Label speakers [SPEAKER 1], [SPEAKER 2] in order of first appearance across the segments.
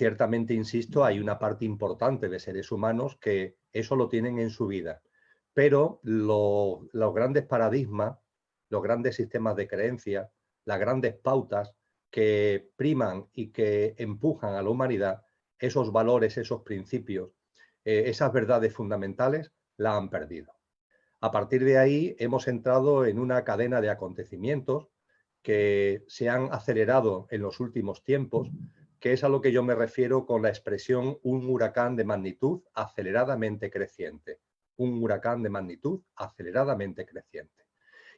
[SPEAKER 1] ciertamente, insisto, hay una parte importante de seres humanos que eso lo tienen en su vida, pero los grandes paradigmas, los grandes sistemas de creencias, las grandes pautas que priman y que empujan a la humanidad, esos valores, esos principios, esas verdades fundamentales, la han perdido. A partir de ahí hemos entrado en una cadena de acontecimientos que se han acelerado en los últimos tiempos, que es a lo que yo me refiero con la expresión un huracán de magnitud aceleradamente creciente. Un huracán de magnitud aceleradamente creciente.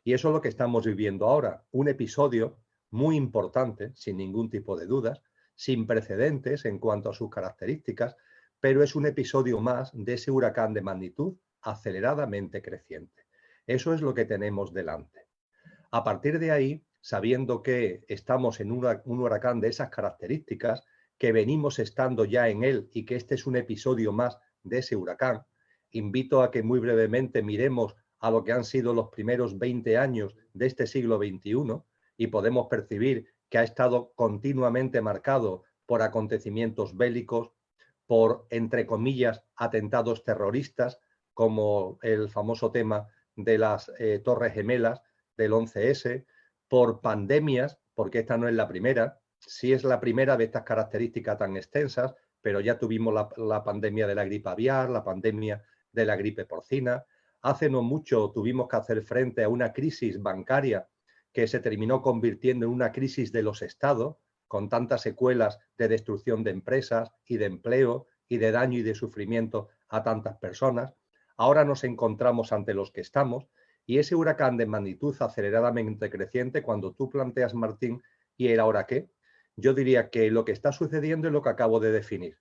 [SPEAKER 1] Y eso es lo que estamos viviendo ahora, un episodio muy importante, sin ningún tipo de dudas, sin precedentes en cuanto a sus características, pero es un episodio más de ese huracán de magnitud aceleradamente creciente. Eso es lo que tenemos delante. A partir de ahí, sabiendo que estamos en un huracán de esas características, que venimos estando ya en él y que este es un episodio más de ese huracán, invito a que muy brevemente miremos a lo que han sido los primeros 20 años de este siglo XXI y podemos percibir que ha estado continuamente marcado por acontecimientos bélicos, por, entre comillas, atentados terroristas, como el famoso tema de las Torres Gemelas del 11S, por pandemias, porque esta no es la primera, sí es la primera de estas características tan extensas, pero ya tuvimos la pandemia de la gripe aviar, la pandemia de la gripe porcina. Hace no mucho tuvimos que hacer frente a una crisis bancaria que se terminó convirtiendo en una crisis de los estados, con tantas secuelas de destrucción de empresas y de empleo y de daño y de sufrimiento a tantas personas. Ahora nos encontramos ante los que estamos y ese huracán de magnitud aceleradamente creciente, cuando tú planteas, Martín, ¿y el ahora qué? Yo diría que lo que está sucediendo es lo que acabo de definir.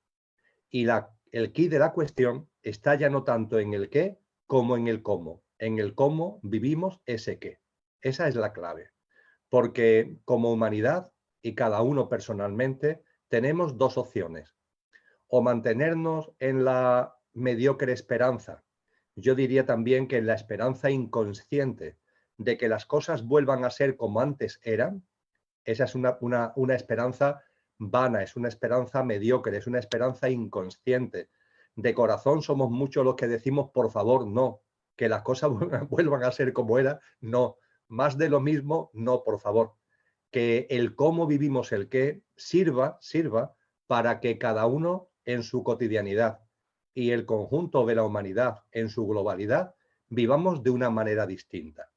[SPEAKER 1] Y el quid de la cuestión está ya no tanto en el qué como en el cómo. En el cómo vivimos ese qué. Esa es la clave. Porque como humanidad y cada uno personalmente tenemos dos opciones. O mantenernos en la mediocre esperanza. Yo diría también que en la esperanza inconsciente de que las cosas vuelvan a ser como antes eran. Esa es una esperanza vana, es una esperanza mediocre, es una esperanza inconsciente. De corazón somos muchos los que decimos, por favor, no, que las cosas vuelvan a ser como era, no. Más de lo mismo, no, por favor. Que el cómo vivimos el qué sirva para que cada uno en su cotidianidad y el conjunto de la humanidad en su globalidad vivamos de una manera distinta.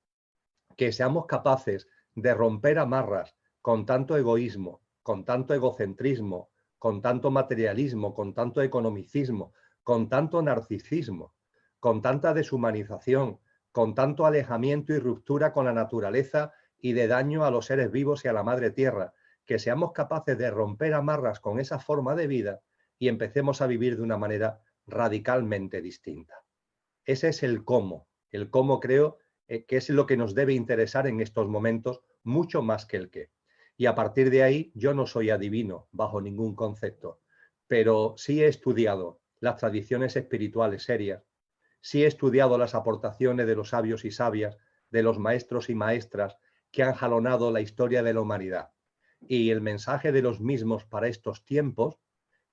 [SPEAKER 1] Que seamos capaces de romper amarras con tanto egoísmo, con tanto egocentrismo, con tanto materialismo, con tanto economicismo, con tanto narcisismo, con tanta deshumanización, con tanto alejamiento y ruptura con la naturaleza y de daño a los seres vivos y a la madre tierra, que seamos capaces de romper amarras con esa forma de vida y empecemos a vivir de una manera radicalmente distinta. Ese es el cómo creo que es lo que nos debe interesar en estos momentos mucho más que el qué. Y a partir de ahí yo no soy adivino bajo ningún concepto, pero sí he estudiado las tradiciones espirituales serias, sí he estudiado las aportaciones de los sabios y sabias, de los maestros y maestras que han jalonado la historia de la humanidad. Y el mensaje de los mismos para estos tiempos,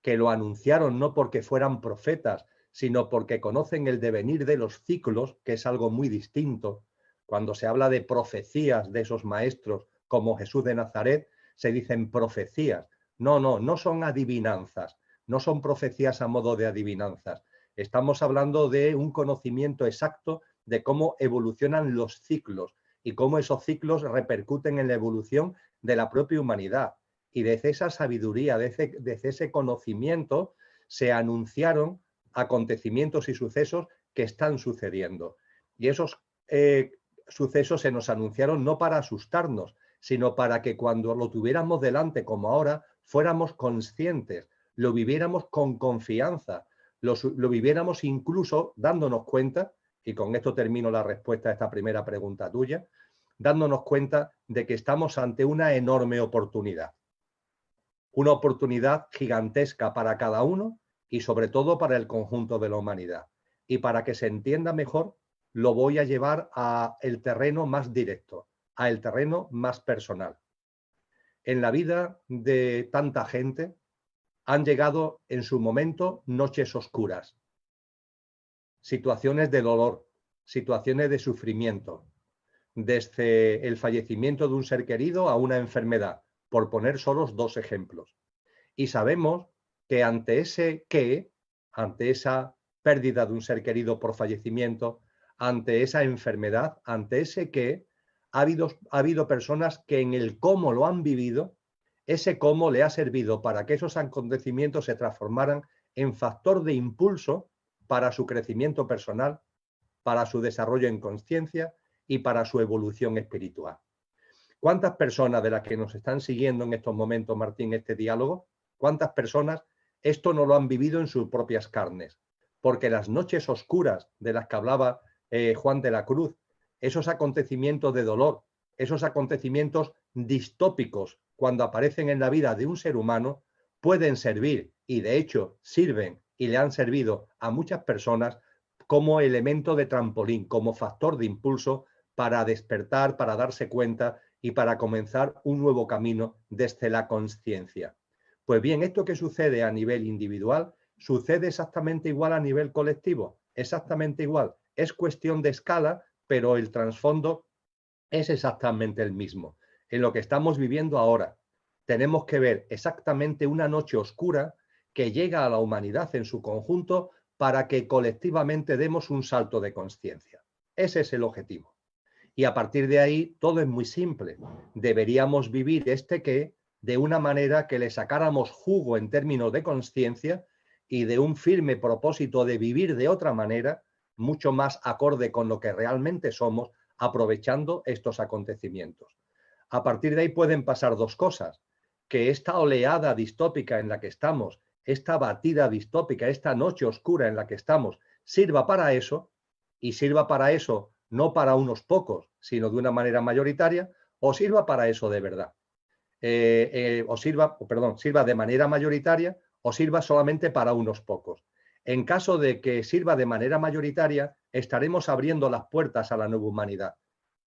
[SPEAKER 1] que lo anunciaron no porque fueran profetas, sino porque conocen el devenir de los ciclos, que es algo muy distinto. Cuando se habla de profecías de esos maestros, como Jesús de Nazaret, se dicen profecías. No son adivinanzas, no son profecías a modo de adivinanzas. Estamos hablando de un conocimiento exacto de cómo evolucionan los ciclos y cómo esos ciclos repercuten en la evolución de la propia humanidad. Y desde esa sabiduría, desde ese conocimiento, se anunciaron acontecimientos y sucesos que están sucediendo. Y esos sucesos se nos anunciaron no para asustarnos, sino para que cuando lo tuviéramos delante, como ahora, fuéramos conscientes, lo viviéramos con confianza, lo viviéramos incluso dándonos cuenta, y con esto termino la respuesta a esta primera pregunta tuya, dándonos cuenta de que estamos ante una enorme oportunidad. Una oportunidad gigantesca para cada uno y sobre todo para el conjunto de la humanidad. Y para que se entienda mejor, lo voy a llevar al terreno más directo, al terreno más personal. En la vida de tanta gente han llegado en su momento noches oscuras, situaciones de dolor, situaciones de sufrimiento, desde el fallecimiento de un ser querido a una enfermedad, por poner solos 2 ejemplos. Y sabemos que ante ese qué, ante esa pérdida de un ser querido por fallecimiento, ante esa enfermedad, ante ese qué, ha habido personas que en el cómo lo han vivido, ese cómo le ha servido para que esos acontecimientos se transformaran en factor de impulso para su crecimiento personal, para su desarrollo en conciencia y para su evolución espiritual. ¿Cuántas personas de las que nos están siguiendo en estos momentos, Martín, este diálogo, cuántas personas esto no lo han vivido en sus propias carnes? Porque las noches oscuras de las que hablaba Juan de la Cruz, esos acontecimientos de dolor, esos acontecimientos distópicos cuando aparecen en la vida de un ser humano, pueden servir, y de hecho sirven y le han servido a muchas personas como elemento de trampolín, como factor de impulso para despertar, para darse cuenta y para comenzar un nuevo camino desde la conciencia. Pues bien, esto que sucede a nivel individual, sucede exactamente igual a nivel colectivo, exactamente igual. Es cuestión de escala, pero el trasfondo es exactamente el mismo. En lo que estamos viviendo ahora, tenemos que ver exactamente una noche oscura que llega a la humanidad en su conjunto para que colectivamente demos un salto de conciencia. Ese es el objetivo. Y a partir de ahí todo es muy simple. Deberíamos vivir este qué de una manera que le sacáramos jugo en términos de conciencia y de un firme propósito de vivir de otra manera, mucho más acorde con lo que realmente somos, aprovechando estos acontecimientos. A partir de ahí pueden pasar 2 cosas. Que esta oleada distópica en la que estamos, esta batida distópica, esta noche oscura en la que estamos, sirva para eso, y sirva para eso no para unos pocos, sino de una manera mayoritaria, o sirva para eso de verdad. Sirva de manera mayoritaria o sirva solamente para unos pocos. En caso de que sirva de manera mayoritaria, estaremos abriendo las puertas a la nueva humanidad,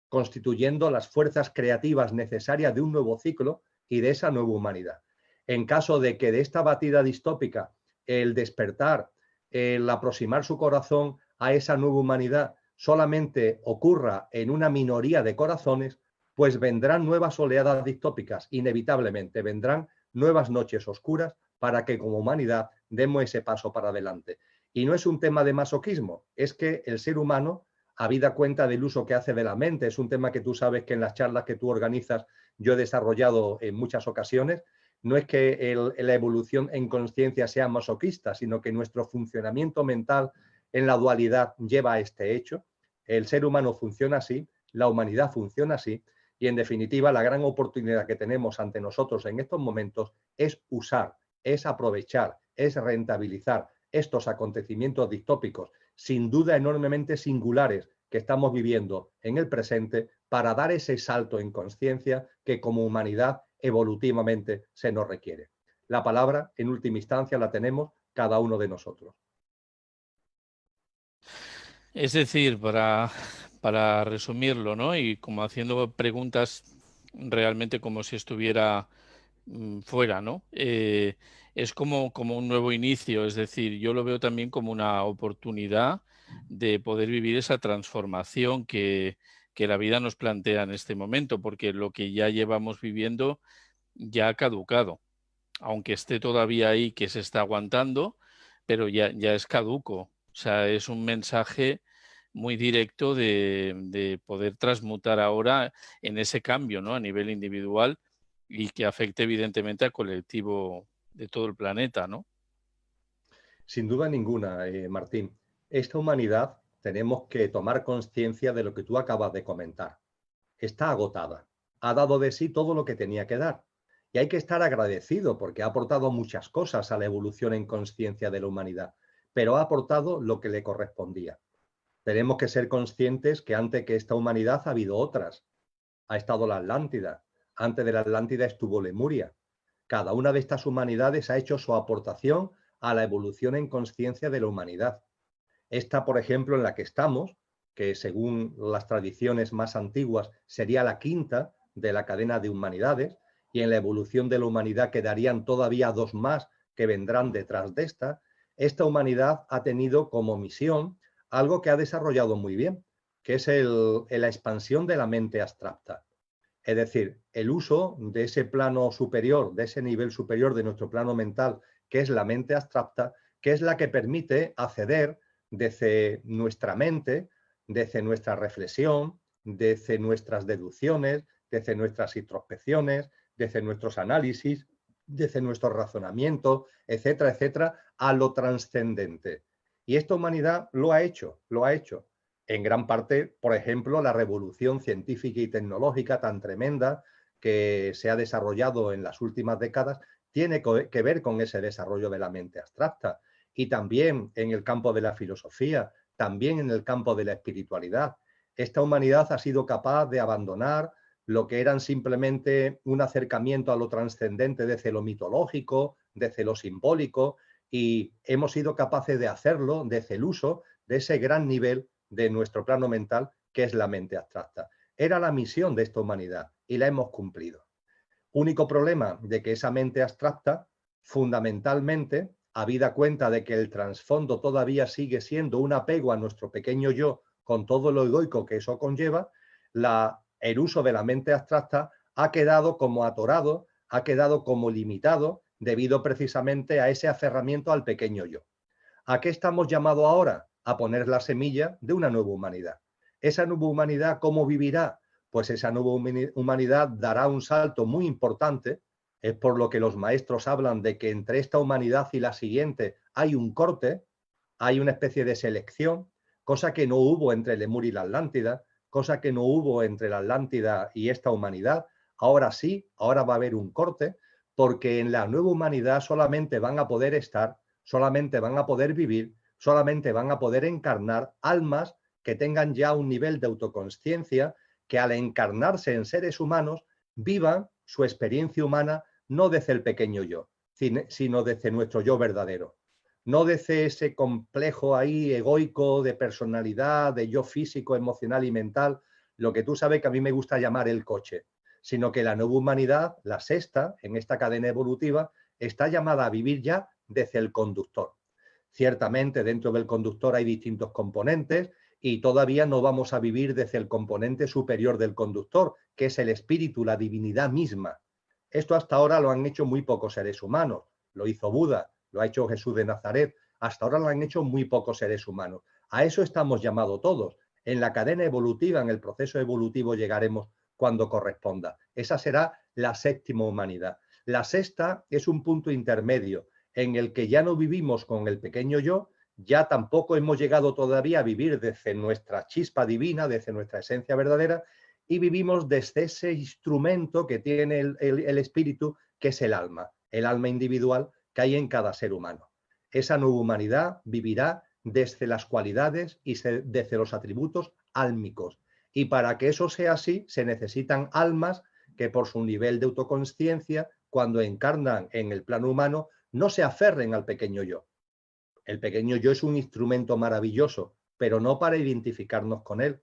[SPEAKER 1] constituyendo las fuerzas creativas necesarias de un nuevo ciclo y de esa nueva humanidad. En caso de que de esta batida distópica, el despertar, el aproximar su corazón a esa nueva humanidad solamente ocurra en una minoría de corazones, pues vendrán nuevas oleadas distópicas, inevitablemente vendrán nuevas noches oscuras para que como humanidad demos ese paso para adelante. Y no es un tema de masoquismo, es que el ser humano, habida cuenta del uso que hace de la mente, es un tema que tú sabes que en las charlas que tú organizas yo he desarrollado en muchas ocasiones, no es que la evolución en conciencia sea masoquista, sino que nuestro funcionamiento mental en la dualidad lleva a este hecho. El ser humano funciona así, la humanidad funciona así, y en definitiva la gran oportunidad que tenemos ante nosotros en estos momentos es usar, es aprovechar, es rentabilizar estos acontecimientos distópicos, sin duda enormemente singulares, que estamos viviendo en el presente para dar ese salto en conciencia que como humanidad evolutivamente se nos requiere. La palabra, en última instancia, la tenemos cada uno de nosotros.
[SPEAKER 2] Es decir, para resumirlo, ¿no? Y como haciendo preguntas realmente como si estuviera fuera, ¿no? Es como un nuevo inicio, es decir, yo lo veo también como una oportunidad de poder vivir esa transformación que la vida nos plantea en este momento, porque lo que ya llevamos viviendo ya ha caducado, aunque esté todavía ahí, que se está aguantando, pero ya es caduco. O sea, es un mensaje muy directo de poder transmutar ahora en ese cambio, ¿no? A nivel individual y que afecte evidentemente al colectivo de todo el planeta, ¿no?
[SPEAKER 1] Sin duda ninguna, Martín. Esta humanidad tenemos que tomar conciencia de lo que tú acabas de comentar. Está agotada. Ha dado de sí todo lo que tenía que dar. Y hay que estar agradecido porque ha aportado muchas cosas a la evolución en conciencia de la humanidad, pero ha aportado lo que le correspondía. Tenemos que ser conscientes que antes que esta humanidad ha habido otras. Ha estado la Atlántida. Antes de la Atlántida estuvo Lemuria. Cada una de estas humanidades ha hecho su aportación a la evolución en conciencia de la humanidad. Esta, por ejemplo, en la que estamos, que según las tradiciones más antiguas sería la quinta de la cadena de humanidades, y en la evolución de la humanidad quedarían todavía 2 más que vendrán detrás de esta humanidad ha tenido como misión algo que ha desarrollado muy bien, que es la expansión de la mente abstracta. Es decir, el uso de ese plano superior, de ese nivel superior de nuestro plano mental, que es la mente abstracta, que es la que permite acceder desde nuestra mente, desde nuestra reflexión, desde nuestras deducciones, desde nuestras introspecciones, desde nuestros análisis, desde nuestro razonamiento, etcétera, etcétera, a lo trascendente. Y esta humanidad lo ha hecho, lo ha hecho. En gran parte, por ejemplo, la revolución científica y tecnológica tan tremenda que se ha desarrollado en las últimas décadas tiene que ver con ese desarrollo de la mente abstracta. Y también en el campo de la filosofía, también en el campo de la espiritualidad. Esta humanidad ha sido capaz de abandonar lo que eran simplemente un acercamiento a lo trascendente desde lo mitológico, desde lo simbólico, y hemos sido capaces de hacerlo desde el uso de ese gran nivel de nuestro plano mental, que es la mente abstracta. Era la misión de esta humanidad y la hemos cumplido. Único problema de que esa mente abstracta, fundamentalmente, habida cuenta de que el trasfondo todavía sigue siendo un apego a nuestro pequeño yo, con todo lo egoico que eso conlleva, el uso de la mente abstracta ha quedado como atorado, ha quedado como limitado, debido precisamente a ese aferramiento al pequeño yo. ¿A qué estamos llamados ahora? A poner la semilla de una nueva humanidad. ¿Esa nueva humanidad cómo vivirá? Pues esa nueva humanidad dará un salto muy importante. Es por lo que los maestros hablan de que entre esta humanidad y la siguiente hay un corte, hay una especie de selección, cosa que no hubo entre Lemur y la Atlántida, cosa que no hubo entre la Atlántida y esta humanidad. Ahora sí, ahora va a haber un corte, porque en la nueva humanidad solamente van a poder estar, solamente van a poder vivir, solamente van a poder encarnar almas que tengan ya un nivel de autoconsciencia, que al encarnarse en seres humanos vivan su experiencia humana no desde el pequeño yo, sino desde nuestro yo verdadero. No desde ese complejo ahí egoico de personalidad, de yo físico, emocional y mental, lo que tú sabes que a mí me gusta llamar el coche, sino que la nueva humanidad, la sexta, en esta cadena evolutiva, está llamada a vivir ya desde el conductor. Ciertamente dentro del conductor hay distintos componentes y todavía no vamos a vivir desde el componente superior del conductor, que es el espíritu, la divinidad misma. Esto hasta ahora lo han hecho muy pocos seres humanos. Lo hizo Buda, lo ha hecho Jesús de Nazaret. Hasta ahora lo han hecho muy pocos seres humanos. A eso estamos llamados todos. En la cadena evolutiva, en el proceso evolutivo, llegaremos cuando corresponda. Esa será la séptima humanidad. La sexta es un punto intermedio en el que ya no vivimos con el pequeño yo, ya tampoco hemos llegado todavía a vivir desde nuestra chispa divina, desde nuestra esencia verdadera, y vivimos desde ese instrumento que tiene el espíritu, que es el alma individual que hay en cada ser humano. Esa nueva humanidad vivirá desde las cualidades y desde los atributos álmicos. Y para que eso sea así, se necesitan almas que por su nivel de autoconsciencia, cuando encarnan en el plano humano, no se aferren al pequeño yo. El pequeño yo es un instrumento maravilloso, pero no para identificarnos con él,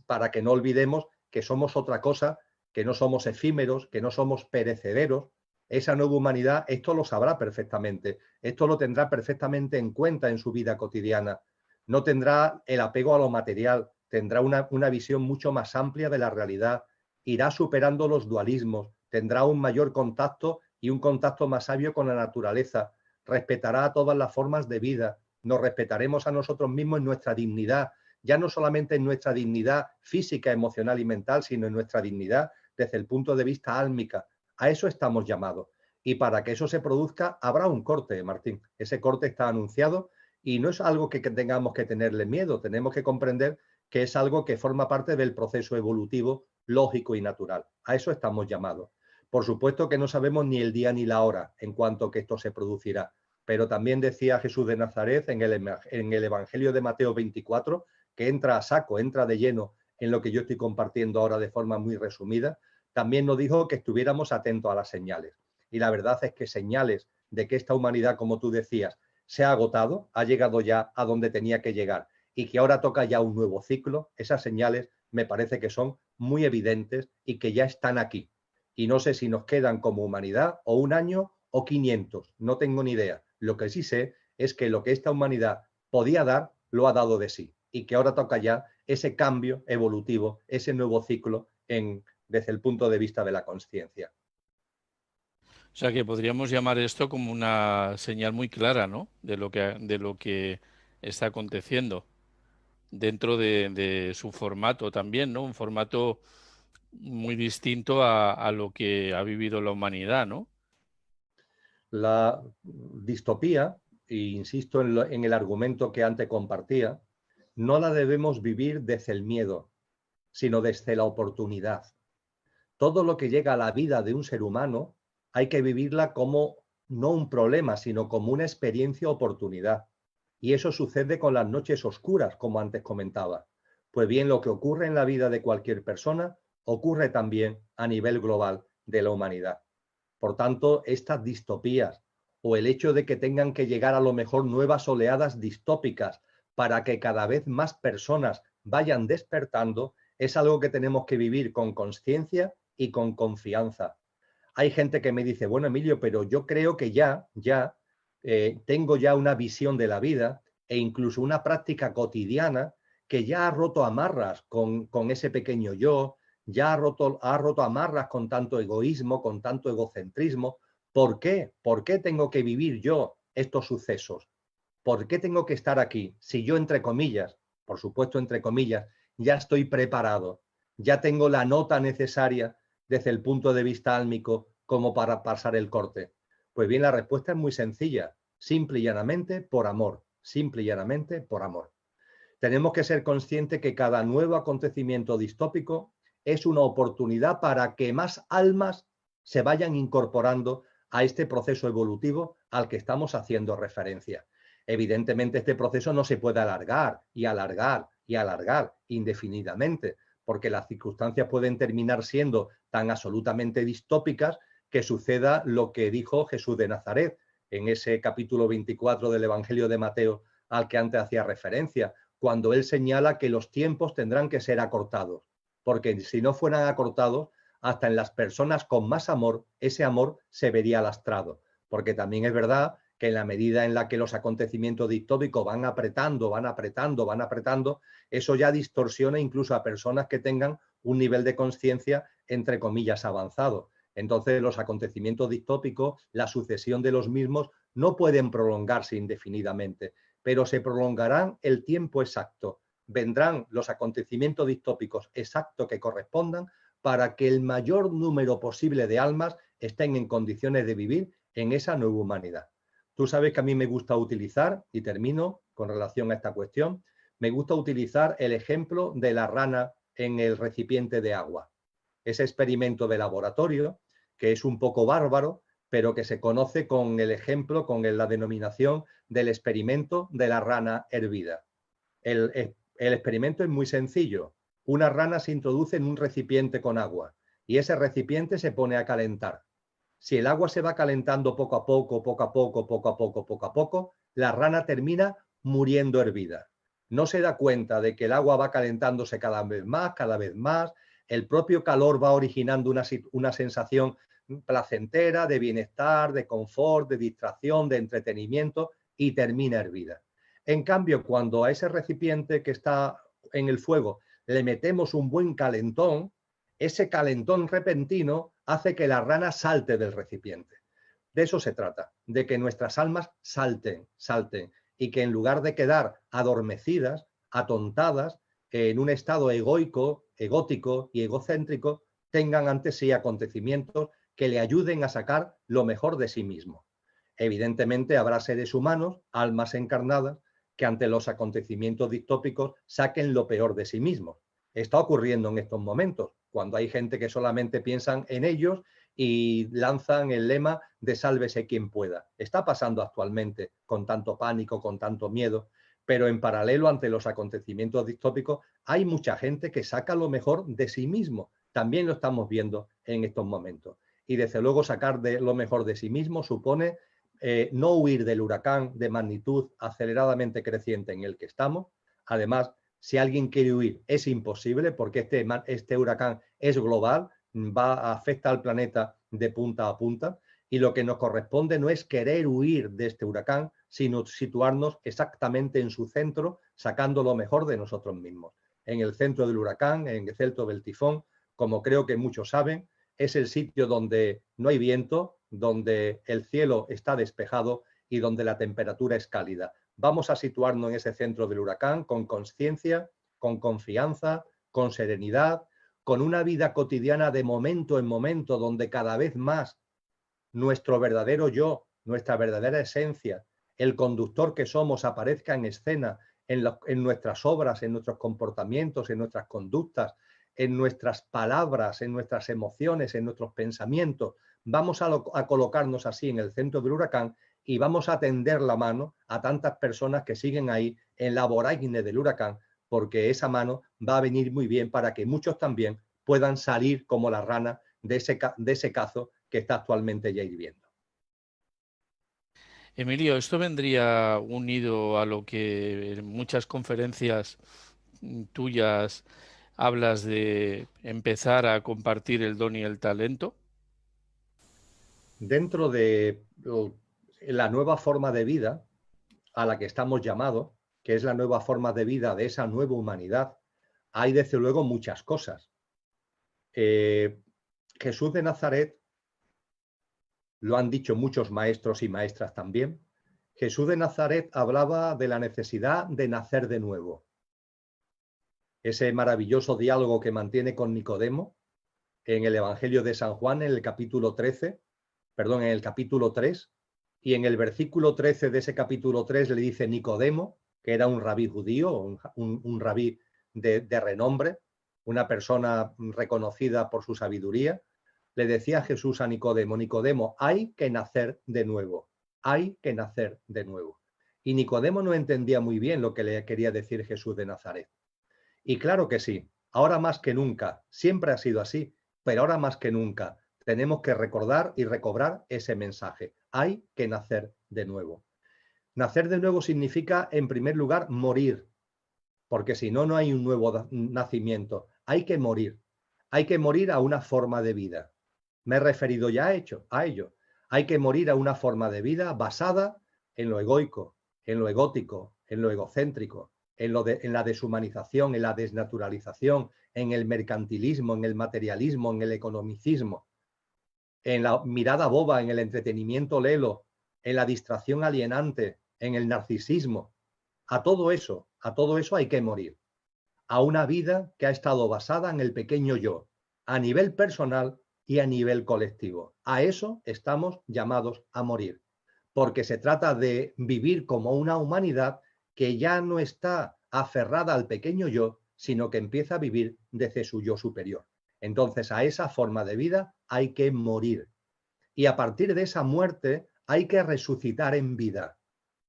[SPEAKER 1] para que no olvidemos que somos otra cosa, que no somos efímeros, que no somos perecederos. Esa nueva humanidad esto lo sabrá perfectamente, esto lo tendrá perfectamente en cuenta en su vida cotidiana. No tendrá el apego a lo material, tendrá una visión mucho más amplia de la realidad, irá superando los dualismos, tendrá un mayor contacto y un contacto más sabio con la naturaleza, respetará todas las formas de vida, nos respetaremos a nosotros mismos en nuestra dignidad, ya no solamente en nuestra dignidad física, emocional y mental, sino en nuestra dignidad desde el punto de vista álmica. A eso estamos llamados. Y para que eso se produzca, habrá un corte, Martín. Ese corte está anunciado y no es algo que tengamos que tenerle miedo. Tenemos que comprender que es algo que forma parte del proceso evolutivo lógico y natural. A eso estamos llamados. Por supuesto que no sabemos ni el día ni la hora en cuanto que esto se producirá, pero también decía Jesús de Nazaret en el Evangelio de Mateo 24, que entra a saco, entra de lleno en lo que yo estoy compartiendo ahora de forma muy resumida, también nos dijo que estuviéramos atentos a las señales. Y la verdad es que señales de que esta humanidad, como tú decías, se ha agotado, ha llegado ya a donde tenía que llegar y que ahora toca ya un nuevo ciclo, esas señales me parece que son muy evidentes y que ya están aquí. Y no sé si nos quedan como humanidad o un año o 500, no tengo ni idea. Lo que sí sé es que lo que esta humanidad podía dar, lo ha dado de sí y que ahora toca ya ese cambio evolutivo, ese nuevo ciclo desde el punto de vista de la consciencia.
[SPEAKER 2] O sea que podríamos llamar esto como una señal muy clara, ¿no? De lo que está aconteciendo dentro de su formato también, ¿no? Un formato muy distinto a lo que ha vivido la humanidad, ¿no?
[SPEAKER 1] La distopía, e insisto en el argumento que antes compartía, no la debemos vivir desde el miedo, sino desde la oportunidad. Todo lo que llega a la vida de un ser humano hay que vivirla como no un problema, sino como una experiencia oportunidad. Y eso sucede con las noches oscuras, como antes comentaba. Pues bien, lo que ocurre en la vida de cualquier persona ocurre también a nivel global de la humanidad. Por tanto, estas distopías o el hecho de que tengan que llegar a lo mejor nuevas oleadas distópicas para que cada vez más personas vayan despertando, es algo que tenemos que vivir con conciencia y con confianza. Hay gente que me dice, bueno, Emilio, pero yo creo que tengo ya una visión de la vida e incluso una práctica cotidiana que ya ha roto amarras con ese pequeño yo, ya ha roto amarras con tanto egoísmo, con tanto egocentrismo. ¿Por qué? ¿Por qué tengo que vivir yo estos sucesos? ¿Por qué tengo que estar aquí? Si yo, entre comillas, por supuesto, entre comillas, ya estoy preparado, ya tengo la nota necesaria desde el punto de vista álmico como para pasar el corte. Pues bien, la respuesta es muy sencilla, simple y llanamente por amor, simple y llanamente por amor. Tenemos que ser conscientes que cada nuevo acontecimiento distópico es una oportunidad para que más almas se vayan incorporando a este proceso evolutivo al que estamos haciendo referencia. Evidentemente, este proceso no se puede alargar y alargar y alargar indefinidamente, porque las circunstancias pueden terminar siendo tan absolutamente distópicas que suceda lo que dijo Jesús de Nazaret en ese capítulo 24 del Evangelio de Mateo al que antes hacía referencia, cuando él señala que los tiempos tendrán que ser acortados, porque si no fueran acortados, hasta en las personas con más amor, ese amor se vería lastrado, porque también es verdad que en la medida en la que los acontecimientos distópicos van apretando, van apretando, van apretando, eso ya distorsiona incluso a personas que tengan un nivel de conciencia, entre comillas, avanzado. Entonces, los acontecimientos distópicos, la sucesión de los mismos, no pueden prolongarse indefinidamente, pero se prolongarán el tiempo exacto. Vendrán los acontecimientos distópicos exactos que correspondan para que el mayor número posible de almas estén en condiciones de vivir en esa nueva humanidad. Tú sabes que a mí me gusta utilizar, y termino con relación a esta cuestión, me gusta utilizar el ejemplo de la rana en el recipiente de agua. Ese experimento de laboratorio, que es un poco bárbaro, pero que se conoce con el ejemplo, con la denominación del experimento de la rana hervida. El experimento es muy sencillo. Una rana se introduce en un recipiente con agua y ese recipiente se pone a calentar. Si el agua se va calentando poco a poco, poco a poco, poco a poco, poco a poco, la rana termina muriendo hervida. No se da cuenta de que el agua va calentándose cada vez más. El propio calor va originando una sensación placentera, de bienestar, de confort, de distracción, de entretenimiento y termina hervida. En cambio, cuando a ese recipiente que está en el fuego le metemos un buen calentón, ese calentón repentino hace que la rana salte del recipiente. De eso se trata, de que nuestras almas salten, salten, y que en lugar de quedar adormecidas, atontadas, en un estado egoico, egótico y egocéntrico, tengan ante sí acontecimientos que le ayuden a sacar lo mejor de sí mismo. Evidentemente habrá seres humanos, almas encarnadas, que ante los acontecimientos distópicos saquen lo peor de sí mismos. Está ocurriendo en estos momentos, cuando hay gente que solamente piensan en ellos y lanzan el lema de sálvese quien pueda. Está pasando actualmente con tanto pánico, con tanto miedo, pero en paralelo ante los acontecimientos distópicos hay mucha gente que saca lo mejor de sí mismo. También lo estamos viendo en estos momentos. Y desde luego sacar lo mejor de sí mismo supone no huir del huracán de magnitud aceleradamente creciente en el que estamos. Además, si alguien quiere huir, es imposible porque este huracán es global, afecta al planeta de punta a punta Y lo que nos corresponde no es querer huir de este huracán, sino situarnos exactamente en su centro, sacando lo mejor de nosotros mismos. En el centro del huracán, en el centro del tifón, como creo que muchos saben, es el sitio donde no hay viento, donde el cielo está despejado y donde la temperatura es cálida. Vamos a situarnos en ese centro del huracán con conciencia, con confianza, con serenidad, con una vida cotidiana de momento en momento, donde cada vez más nuestro verdadero yo, nuestra verdadera esencia, el conductor que somos aparezca en escena en nuestras obras, en nuestros comportamientos, en nuestras conductas, en nuestras palabras, en nuestras emociones, en nuestros pensamientos. Vamos a colocarnos así en el centro del huracán y vamos a tender la mano a tantas personas que siguen ahí en la vorágine del huracán, porque esa mano va a venir muy bien para que muchos también puedan salir como la rana de ese cazo que está actualmente ya hirviendo.
[SPEAKER 2] Emilio, esto vendría unido a lo que en muchas conferencias tuyas hablas de empezar a compartir el don y el talento.
[SPEAKER 1] Dentro de la nueva forma de vida a la que estamos llamados, que es la nueva forma de vida de esa nueva humanidad, hay desde luego muchas cosas. Jesús de Nazaret, lo han dicho muchos maestros y maestras también, Jesús de Nazaret hablaba de la necesidad de nacer de nuevo. Ese maravilloso diálogo que mantiene con Nicodemo en el Evangelio de San Juan, en el capítulo 13, perdón, en el capítulo 3, y en el versículo 13 de ese capítulo 3 le dice Nicodemo, que era un rabí judío, un rabí de renombre, una persona reconocida por su sabiduría, le decía Jesús a Nicodemo, Nicodemo, hay que nacer de nuevo, hay que nacer de nuevo. Y Nicodemo no entendía muy bien lo que le quería decir Jesús de Nazaret. Y claro que sí, ahora más que nunca, siempre ha sido así, pero ahora más que nunca tenemos que recordar y recobrar ese mensaje. Hay que nacer de nuevo. Nacer de nuevo significa, en primer lugar, morir, porque si no, no hay un nuevo nacimiento. Hay que morir. Hay que morir a una forma de vida. Me he referido ya a ello. Hay que morir a una forma de vida basada en lo egoico, en lo egótico, en lo egocéntrico, en la deshumanización, en la desnaturalización, en el mercantilismo, en el materialismo, en el economicismo, en la mirada boba, en el entretenimiento lelo, en la distracción alienante, en el narcisismo. A todo eso hay que morir. A una vida que ha estado basada en el pequeño yo, a nivel personal y a nivel colectivo. A eso estamos llamados a morir, porque se trata de vivir como una humanidad que ya no está aferrada al pequeño yo, sino que empieza a vivir desde su yo superior. Entonces, a esa forma de vida hay que morir. Y a partir de esa muerte hay que resucitar en vida.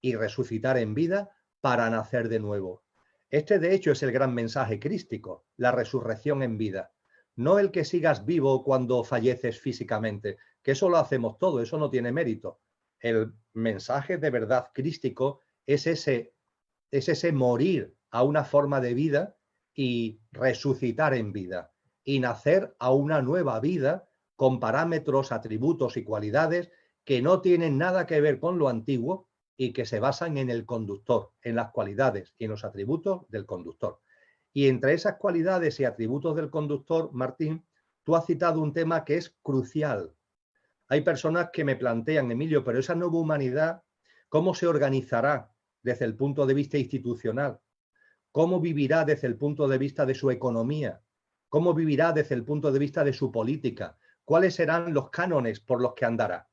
[SPEAKER 1] Y resucitar en vida para nacer de nuevo. Este, de hecho, es el gran mensaje crístico, la resurrección en vida. No el que sigas vivo cuando falleces físicamente, que eso lo hacemos todo, eso no tiene mérito. El mensaje de verdad crístico es ese morir a una forma de vida y resucitar en vida y nacer a una nueva vida con parámetros, atributos y cualidades que no tienen nada que ver con lo antiguo y que se basan en el conductor, en las cualidades y en los atributos del conductor. Y entre esas cualidades y atributos del conductor, Martín, tú has citado un tema que es crucial. Hay personas que me plantean, Emilio, pero esa nueva humanidad, ¿cómo se organizará desde el punto de vista institucional? ¿Cómo vivirá desde el punto de vista de su economía? ¿Cómo vivirá desde el punto de vista de su política? ¿Cuáles serán los cánones por los que andará?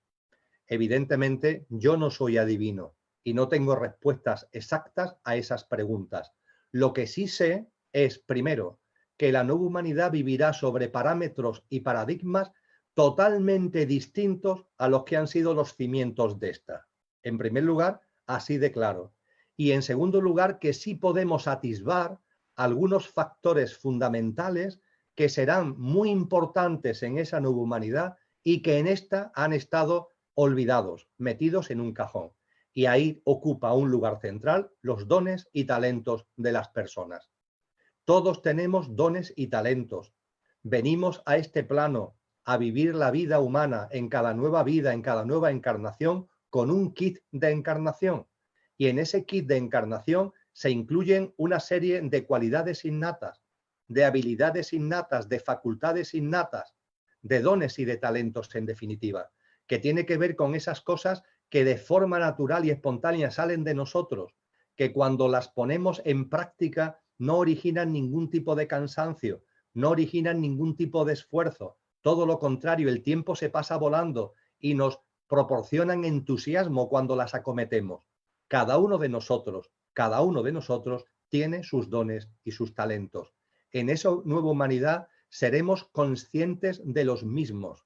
[SPEAKER 1] Evidentemente, yo no soy adivino y no tengo respuestas exactas a esas preguntas. Lo que sí sé es, primero, que la nueva humanidad vivirá sobre parámetros y paradigmas totalmente distintos a los que han sido los cimientos de esta. En primer lugar, así de claro. Y en segundo lugar, que sí podemos atisbar algunos factores fundamentales que serán muy importantes en esa nueva humanidad y que en esta han estado olvidados, metidos en un cajón. Y ahí ocupa un lugar central los dones y talentos de las personas. Todos tenemos dones y talentos. Venimos a este plano a vivir la vida humana en cada nueva vida, en cada nueva encarnación, con un kit de encarnación. Y en ese kit de encarnación se incluyen una serie de cualidades innatas, de habilidades innatas, de facultades innatas, de dones y de talentos en definitiva, que tiene que ver con esas cosas que de forma natural y espontánea salen de nosotros, que cuando las ponemos en práctica no originan ningún tipo de cansancio, no originan ningún tipo de esfuerzo. Todo lo contrario, el tiempo se pasa volando y nos proporcionan entusiasmo cuando las acometemos. Cada uno de nosotros tiene sus dones y sus talentos. En esa nueva humanidad seremos conscientes de los mismos.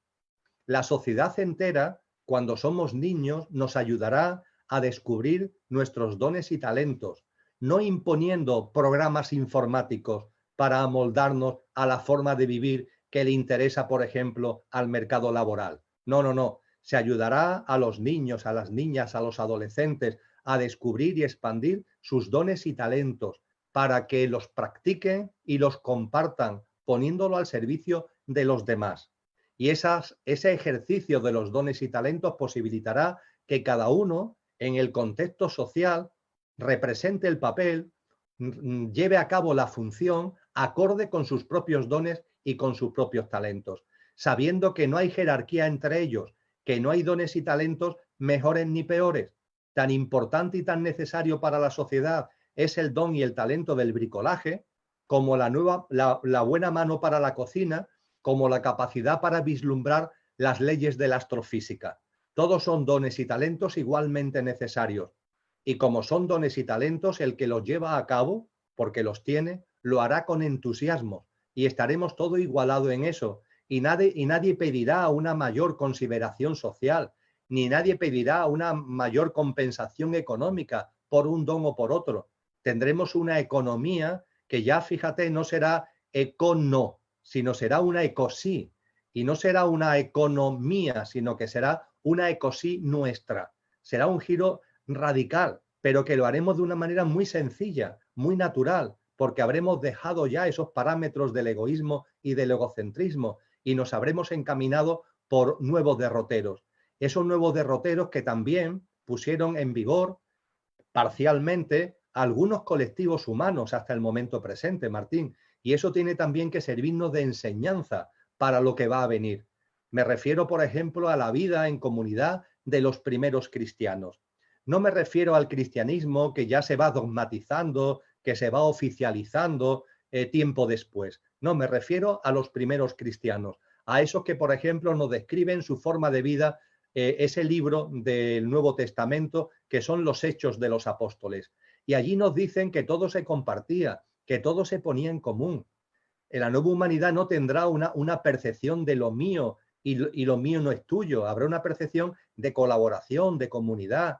[SPEAKER 1] La sociedad entera, cuando somos niños, nos ayudará a descubrir nuestros dones y talentos, no imponiendo programas informáticos para amoldarnos a la forma de vivir que le interesa, por ejemplo, al mercado laboral. No, no, no. Se ayudará a los niños, a las niñas, a los adolescentes a descubrir y expandir sus dones y talentos para que los practiquen y los compartan, poniéndolo al servicio de los demás. Y ese ejercicio de los dones y talentos posibilitará que cada uno, en el contexto social, represente el papel, lleve a cabo la función acorde con sus propios dones y con sus propios talentos, sabiendo que no hay jerarquía entre ellos, que no hay dones y talentos mejores ni peores. Tan importante y tan necesario para la sociedad es el don y el talento del bricolaje, como la buena mano para la cocina, como la capacidad para vislumbrar las leyes de la astrofísica. Todos son dones y talentos igualmente necesarios. Y como son dones y talentos, el que los lleva a cabo, porque los tiene, lo hará con entusiasmo y estaremos todo igualado en eso. Y nadie pedirá una mayor consideración social, ni nadie pedirá una mayor compensación económica por un don o por otro. Tendremos una economía que ya, fíjate, no será econo, sino será una ecosí. Y no será una economía, sino que será una ecosí nuestra. Será un giro radical, pero que lo haremos de una manera muy sencilla, muy natural, porque habremos dejado ya esos parámetros del egoísmo y del egocentrismo y nos habremos encaminado por nuevos derroteros. Esos nuevos derroteros que también pusieron en vigor parcialmente algunos colectivos humanos hasta el momento presente, Martín. Y eso tiene también que servirnos de enseñanza para lo que va a venir. Me refiero, por ejemplo, a la vida en comunidad de los primeros cristianos. No me refiero al cristianismo que ya se va dogmatizando, que se va oficializando tiempo después. No, me refiero a los primeros cristianos, a esos que, por ejemplo, nos describen su forma de vida, ese libro del Nuevo Testamento, que son los Hechos de los Apóstoles. Y allí nos dicen que todo se compartía, que todo se ponía en común. La nueva humanidad no tendrá una percepción de lo mío y lo mío no es tuyo. Habrá una percepción de colaboración, de comunidad.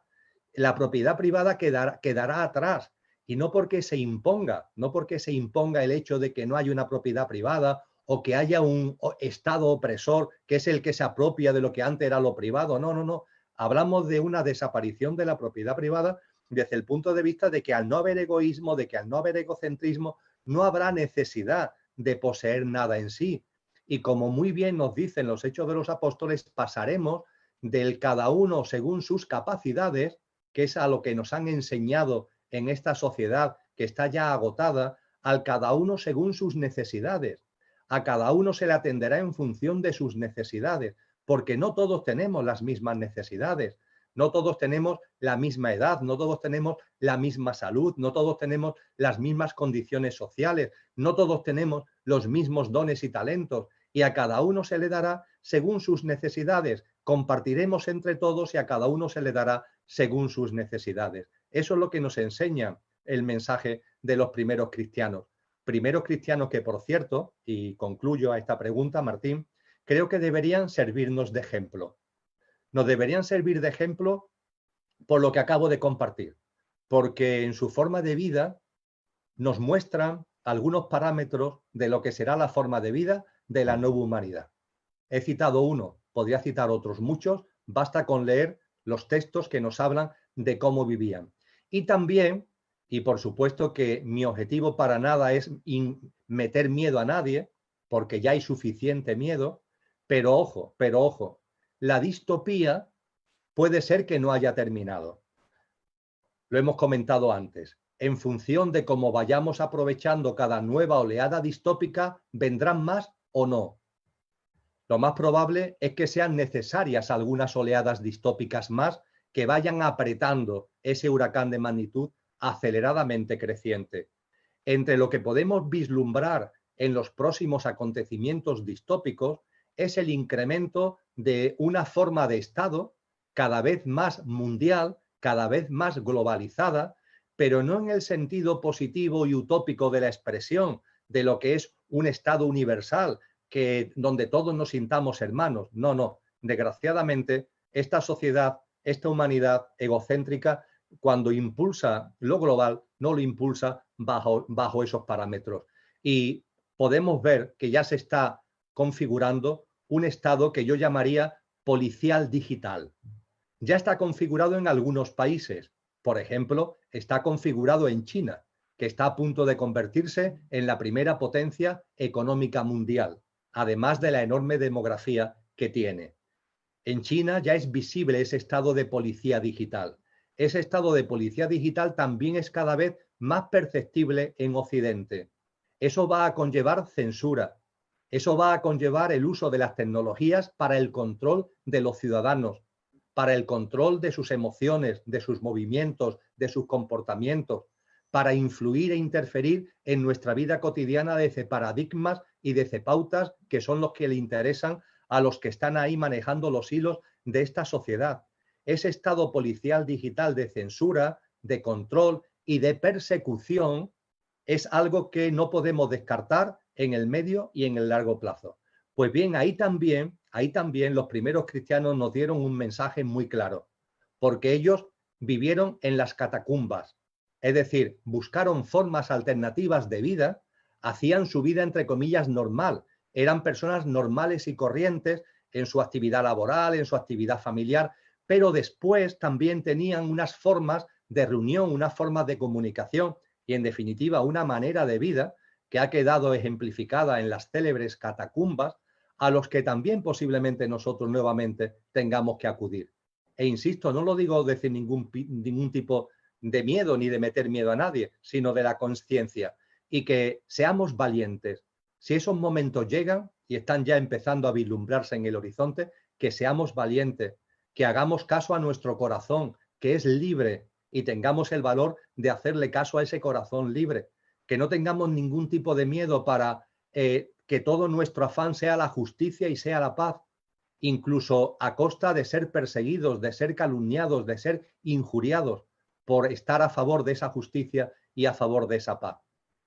[SPEAKER 1] La propiedad privada quedará atrás. Y no porque se imponga el hecho de que no haya una propiedad privada o que haya un Estado opresor que es el que se apropia de lo que antes era lo privado. No, no, no. Hablamos de una desaparición de la propiedad privada desde el punto de vista de que al no haber egoísmo, de que al no haber egocentrismo, no habrá necesidad de poseer nada en sí. Y como muy bien nos dicen los Hechos de los Apóstoles, pasaremos del cada uno según sus capacidades, que es a lo que nos han enseñado en esta sociedad que está ya agotada, al cada uno según sus necesidades. A cada uno se le atenderá en función de sus necesidades, porque no todos tenemos las mismas necesidades, no todos tenemos la misma edad, no todos tenemos la misma salud, no todos tenemos las mismas condiciones sociales, no todos tenemos los mismos dones y talentos, y a cada uno se le dará según sus necesidades. Compartiremos entre todos y a cada uno se le dará según sus necesidades. Eso es lo que nos enseña el mensaje de los primeros cristianos. Primeros cristianos que, por cierto, y concluyo a esta pregunta, Martín, creo que deberían servirnos de ejemplo. Nos deberían servir de ejemplo por lo que acabo de compartir, porque en su forma de vida nos muestran algunos parámetros de lo que será la forma de vida de la nueva humanidad. He citado uno, podría citar otros muchos, basta con leer los textos que nos hablan de cómo vivían. Y también, y por supuesto que mi objetivo para nada es meter miedo a nadie, porque ya hay suficiente miedo, pero ojo, la distopía puede ser que no haya terminado. Lo hemos comentado antes. En función de cómo vayamos aprovechando cada nueva oleada distópica, vendrán más o no. Lo más probable es que sean necesarias algunas oleadas distópicas más que vayan apretando ese huracán de magnitud aceleradamente creciente. Entre lo que podemos vislumbrar en los próximos acontecimientos distópicos es el incremento de una forma de Estado cada vez más mundial, cada vez más globalizada, pero no en el sentido positivo y utópico de la expresión de lo que es un Estado universal, donde todos nos sintamos hermanos. No, no. Desgraciadamente, esta sociedad, esta humanidad egocéntrica, cuando impulsa lo global, no lo impulsa bajo esos parámetros. Y podemos ver que ya se está configurando un Estado que yo llamaría policial digital. Ya está configurado en algunos países. Por ejemplo, está configurado en China, que está a punto de convertirse en la primera potencia económica mundial, además de la enorme demografía que tiene. En China ya es visible ese estado de policía digital. Ese estado de policía digital también es cada vez más perceptible en Occidente. Eso va a conllevar censura. Eso va a conllevar el uso de las tecnologías para el control de los ciudadanos, para el control de sus emociones, de sus movimientos, de sus comportamientos, para influir e interferir en nuestra vida cotidiana desde paradigmas y desde pautas que son los que le interesan a los que están ahí manejando los hilos de esta sociedad. Ese estado policial digital de censura, de control y de persecución es algo que no podemos descartar en el medio y en el largo plazo. Pues bien, ahí también los primeros cristianos nos dieron un mensaje muy claro, porque ellos vivieron en las catacumbas, es decir, buscaron formas alternativas de vida, hacían su vida entre comillas normal, eran personas normales y corrientes en su actividad laboral, en su actividad familiar, pero después también tenían unas formas de reunión, unas formas de comunicación y en definitiva una manera de vida que ha quedado ejemplificada en las célebres catacumbas, a los que también posiblemente nosotros nuevamente tengamos que acudir. E insisto, no lo digo desde ningún tipo de miedo ni de meter miedo a nadie, sino de la conciencia y que seamos valientes. Si esos momentos llegan y están ya empezando a vislumbrarse en el horizonte, que seamos valientes, que hagamos caso a nuestro corazón, que es libre, y tengamos el valor de hacerle caso a ese corazón libre, que no tengamos ningún tipo de miedo para que todo nuestro afán sea la justicia y sea la paz, incluso a costa de ser perseguidos, de ser calumniados, de ser injuriados por estar a favor de esa justicia y a favor de esa paz.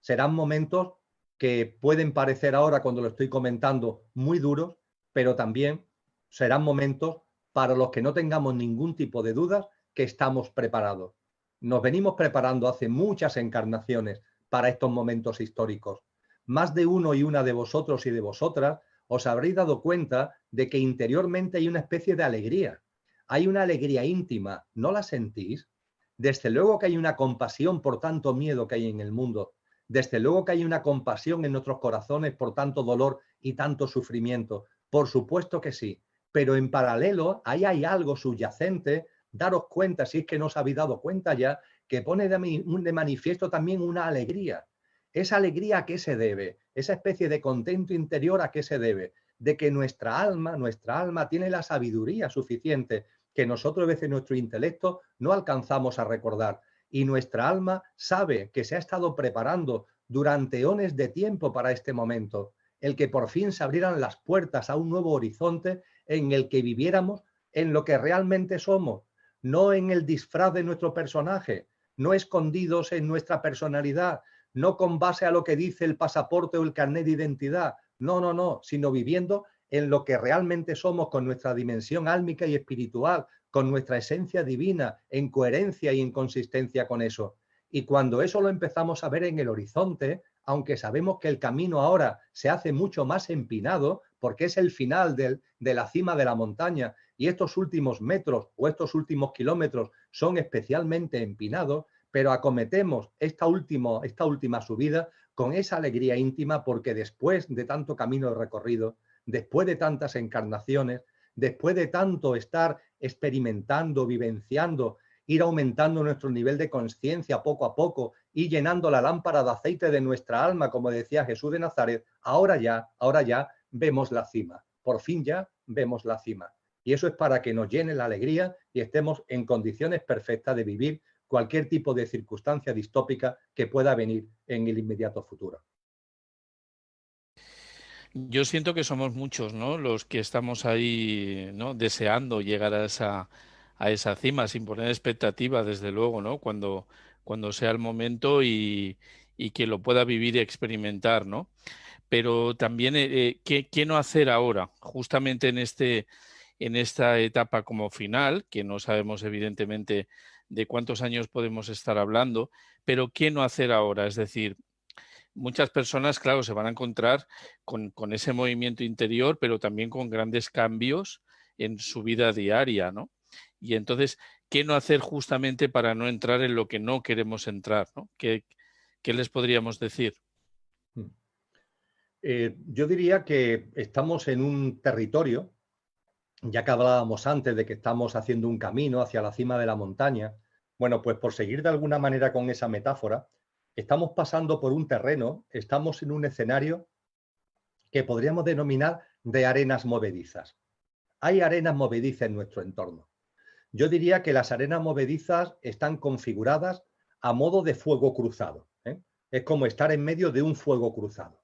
[SPEAKER 1] Serán momentos que pueden parecer ahora, cuando lo estoy comentando, muy duros, pero también serán momentos para los que no tengamos ningún tipo de dudas que estamos preparados. Nos venimos preparando hace muchas encarnaciones para estos momentos históricos. Más de uno y una de vosotros y de vosotras os habréis dado cuenta de que interiormente hay una especie de alegría. Hay una alegría íntima, ¿no la sentís? Desde luego que hay una compasión por tanto miedo que hay en el mundo. Desde luego que hay una compasión en nuestros corazones por tanto dolor y tanto sufrimiento. Por supuesto que sí. Pero en paralelo, ahí hay algo subyacente. Daros cuenta, si es que no os habéis dado cuenta ya, que pone de manifiesto también una alegría. ¿Esa alegría a qué se debe? Esa especie de contento interior ¿a qué se debe? De que nuestra alma tiene la sabiduría suficiente que nosotros a veces nuestro intelecto no alcanzamos a recordar. Y nuestra alma sabe que se ha estado preparando durante eones de tiempo para este momento, el que por fin se abrieran las puertas a un nuevo horizonte en el que viviéramos en lo que realmente somos, no en el disfraz de nuestro personaje, no escondidos en nuestra personalidad, no con base a lo que dice el pasaporte o el carnet de identidad, no, sino viviendo en lo que realmente somos con nuestra dimensión álmica y espiritual, con nuestra esencia divina, en coherencia y en consistencia con eso. Y cuando eso lo empezamos a ver en el horizonte, aunque sabemos que el camino ahora se hace mucho más empinado, porque es el final de la cima de la montaña, y estos últimos metros o estos últimos kilómetros son especialmente empinados, pero acometemos esta última subida con esa alegría íntima, porque después de tanto camino recorrido, después de tantas encarnaciones, después de tanto estar experimentando, vivenciando, ir aumentando nuestro nivel de conciencia poco a poco y llenando la lámpara de aceite de nuestra alma, como decía Jesús de Nazaret, ahora ya vemos la cima. Por fin ya vemos la cima. Y eso es para que nos llene la alegría y estemos en condiciones perfectas de vivir cualquier tipo de circunstancia distópica que pueda venir en el inmediato futuro.
[SPEAKER 2] Yo siento que somos muchos, ¿no? Los que estamos ahí, ¿no? Deseando llegar a esa cima, sin poner expectativa, desde luego, ¿no? Cuando sea el momento y que lo pueda vivir y experimentar, ¿no? Pero también, ¿qué no hacer ahora? Justamente en esta etapa como final, que no sabemos evidentemente de cuántos años podemos estar hablando, pero ¿qué no hacer ahora? Es decir, muchas personas, claro, se van a encontrar con ese movimiento interior, pero también con grandes cambios en su vida diaria, ¿no? Y entonces, ¿qué no hacer justamente para no entrar en lo que no queremos entrar, ¿no? ¿Qué les podríamos decir?
[SPEAKER 1] Yo diría que estamos en un territorio, ya que hablábamos antes de que estamos haciendo un camino hacia la cima de la montaña. Bueno, pues por seguir de alguna manera con esa metáfora, estamos pasando por un terreno, estamos en un escenario que podríamos denominar de arenas movedizas. Hay arenas movedizas en nuestro entorno. Yo diría que las arenas movedizas están configuradas a modo de fuego cruzado, ¿eh? Es como estar en medio de un fuego cruzado.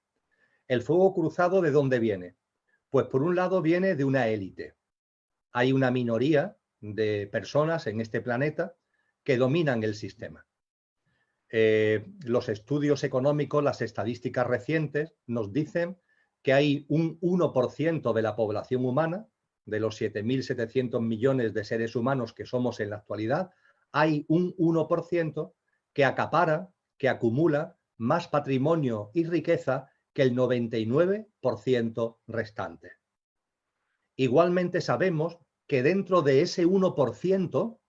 [SPEAKER 1] ¿El fuego cruzado de dónde viene? Pues por un lado viene de una élite. Hay una minoría de personas en este planeta que dominan el sistema. Los estudios económicos, las estadísticas recientes nos dicen que hay un 1% de la población humana, de los 7.700 millones de seres humanos que somos en la actualidad, hay un 1% que acapara, que acumula más patrimonio y riqueza que el 99% restante. Igualmente sabemos que dentro de ese 1%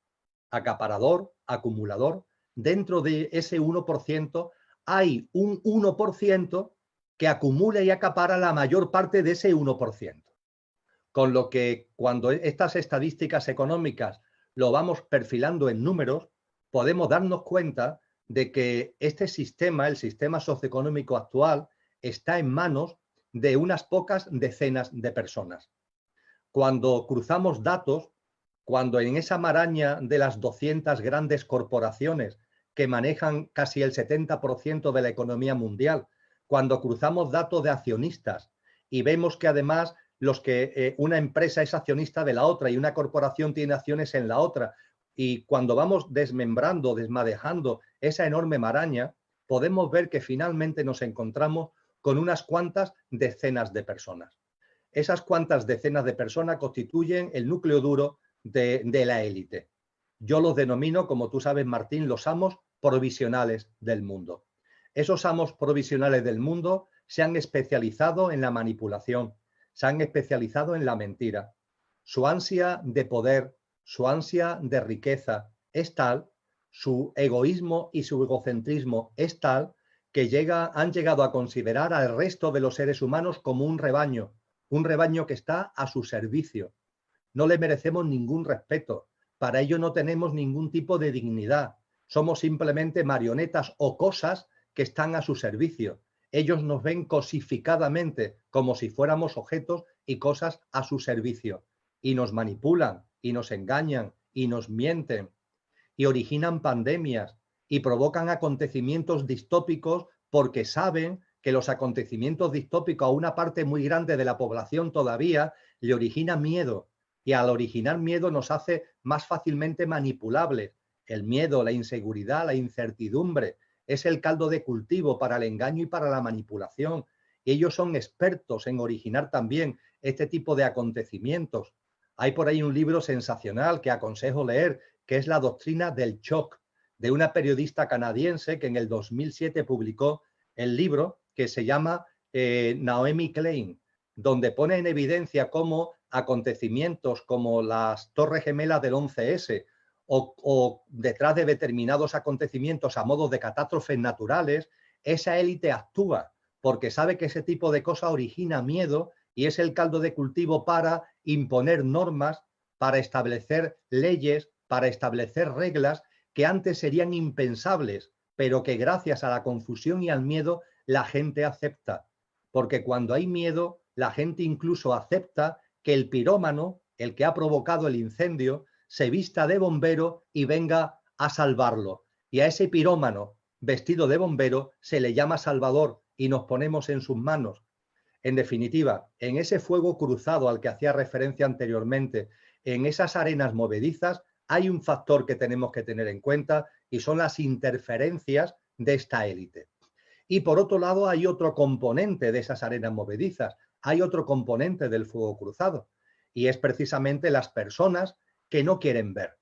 [SPEAKER 1] acaparador, acumulador, dentro de ese 1% hay un 1% que acumula y acapara la mayor parte de ese 1%. Con lo que cuando estas estadísticas económicas lo vamos perfilando en números, podemos darnos cuenta de que este sistema, el sistema socioeconómico actual, está en manos de unas pocas decenas de personas. Cuando cruzamos datos, cuando en esa maraña de las 200 grandes corporaciones que manejan casi el 70% de la economía mundial, cuando cruzamos datos de accionistas y vemos que además una empresa es accionista de la otra y una corporación tiene acciones en la otra, y cuando vamos desmembrando, desmadejando esa enorme maraña, podemos ver que finalmente nos encontramos con unas cuantas decenas de personas. Esas cuantas decenas de personas constituyen el núcleo duro de la élite. Yo los denomino, como tú sabes, Martín, los amos provisionales del mundo. Esos amos provisionales del mundo se han especializado en la manipulación, se han especializado en la mentira. Su ansia de poder, su ansia de riqueza es tal, su egoísmo y su egocentrismo es tal, que han llegado a considerar al resto de los seres humanos como un rebaño que está a su servicio. No le merecemos ningún respeto. Para ello no tenemos ningún tipo de dignidad. Somos simplemente marionetas o cosas que están a su servicio. Ellos nos ven cosificadamente como si fuéramos objetos y cosas a su servicio. Y nos manipulan, y nos engañan, y nos mienten, y originan pandemias, y provocan acontecimientos distópicos porque saben que los acontecimientos distópicos a una parte muy grande de la población todavía le origina miedo, y al originar miedo nos hace más fácilmente manipulables. El miedo, la inseguridad, la incertidumbre es el caldo de cultivo para el engaño y para la manipulación. Y ellos son expertos en originar también este tipo de acontecimientos. Hay por ahí un libro sensacional que aconsejo leer, que es La doctrina del shock, de una periodista canadiense que en el 2007 publicó el libro que se llama Naomi Klein, donde pone en evidencia cómo acontecimientos como las Torres Gemelas del 11S o detrás de determinados acontecimientos a modo de catástrofes naturales, esa élite actúa porque sabe que ese tipo de cosas origina miedo y es el caldo de cultivo para imponer normas, para establecer leyes, para establecer reglas que antes serían impensables, pero que gracias a la confusión y al miedo la gente acepta. Porque cuando hay miedo, la gente incluso acepta que el pirómano, el que ha provocado el incendio, se vista de bombero y venga a salvarlo. Y a ese pirómano vestido de bombero se le llama Salvador y nos ponemos en sus manos. En definitiva, en ese fuego cruzado al que hacía referencia anteriormente, en esas arenas movedizas, hay un factor que tenemos que tener en cuenta y son las interferencias de esta élite. Y por otro lado, hay otro componente de esas arenas movedizas, hay otro componente del fuego cruzado, y es precisamente las personas que no quieren ver.